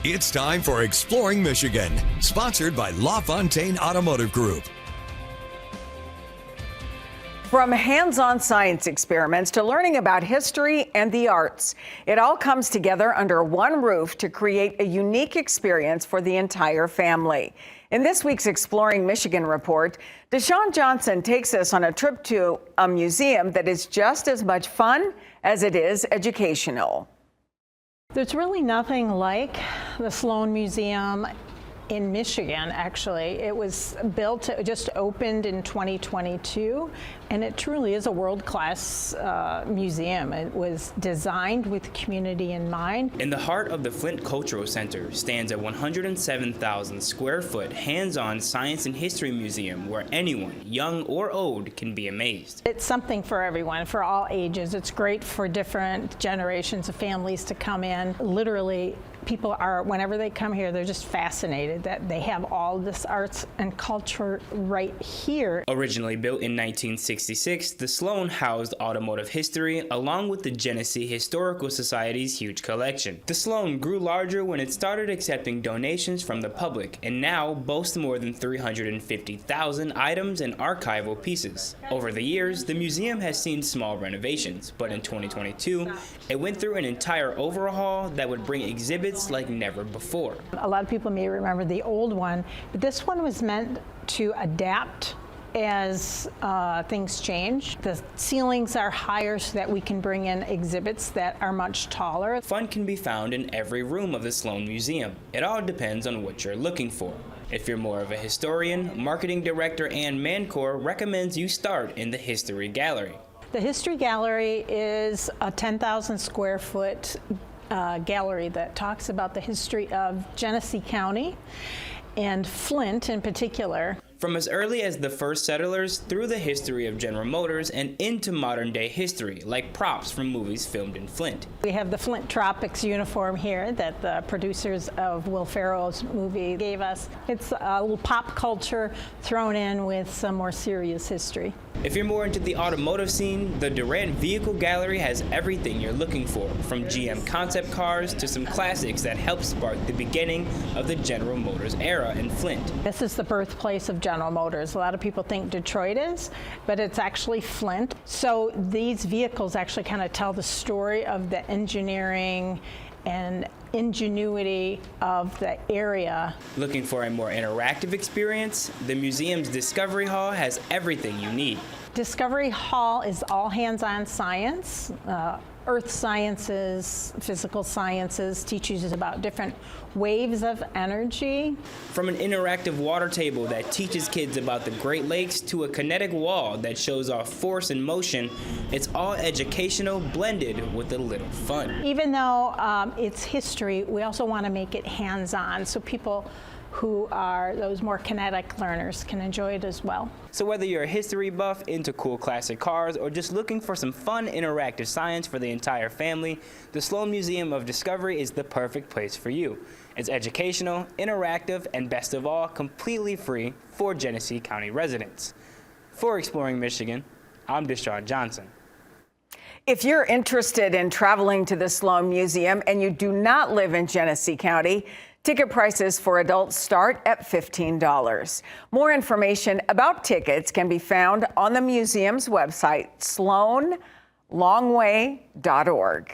It's time for Exploring Michigan, sponsored by LaFontaine Automotive Group. From hands-on science experiments to learning about history and the arts, it all comes together under one roof to create a unique experience for the entire family. In this week's Exploring Michigan report, Deshaun Johnson takes us on a trip to a museum that is just as much fun as it is educational. There's really nothing like the Sloan Museum in Michigan, actually. It was built, it just opened in 2022, and it truly is a world-class museum. It was designed with community in mind. In the heart of the Flint Cultural Center stands a 107,000 square foot hands-on science and history museum where anyone, young or old, can be amazed. It's something for everyone, for all ages. It's great for different generations of families to come in. Literally, people are, whenever they come here, they're just fascinated that they have all this arts and culture right here. Originally built in 1966, the Sloan housed automotive history along with the Genesee Historical Society's huge collection. The Sloan grew larger when it started accepting donations from the public and now boasts more than 350,000 items and archival pieces. Over the years, the museum has seen small renovations, but in 2022, it went through an entire overhaul that would bring exhibits like never before. A lot of people may remember the old one, but this one was meant to adapt as things change. The ceilings are higher so that we can bring in exhibits that are much taller. Fun can be found in every room of the Sloan Museum. It all depends on what you're looking for. If you're more of a historian, marketing director Anne Mancour recommends you start in the History Gallery. The History Gallery is a 10,000 square foot gallery that talks about the history of Genesee County and Flint in particular. From as early as the first settlers through the history of General Motors and into modern day history, like props from movies filmed in Flint. We have the Flint Tropics uniform here that the producers of Will Ferrell's movie gave us. It's a little pop culture thrown in with some more serious history. If you're more into the automotive scene, the Durant Vehicle Gallery has everything you're looking for, from GM concept cars to some classics that helped spark the beginning of the General Motors era in Flint. This is the birthplace of General Motors. A lot of people think Detroit is, but it's actually Flint. So these vehicles actually kind of tell the story of the engineering and ingenuity of the area. Looking for a more interactive experience? The museum's Discovery Hall has everything you need. Discovery Hall is all hands-on science, earth sciences, physical sciences, teaches us about different waves of energy. From an interactive water table that teaches kids about the Great Lakes to a kinetic wall that shows off force and motion, it's all educational blended with a little fun. Even though it's history, we also want to make it hands-on so people who are those more kinetic learners can enjoy it as well. So whether you're a history buff into cool classic cars or just looking for some fun interactive science for the entire family, the Sloan Museum of Discovery is the perfect place for you. It's educational, interactive, and best of all, completely free for Genesee County residents. For Exploring Michigan, I'm Deshaun Johnson. If you're interested in traveling to the Sloan Museum and you do not live in Genesee County, ticket prices for adults start at $15. More information about tickets can be found on the museum's website, sloanlongway.org.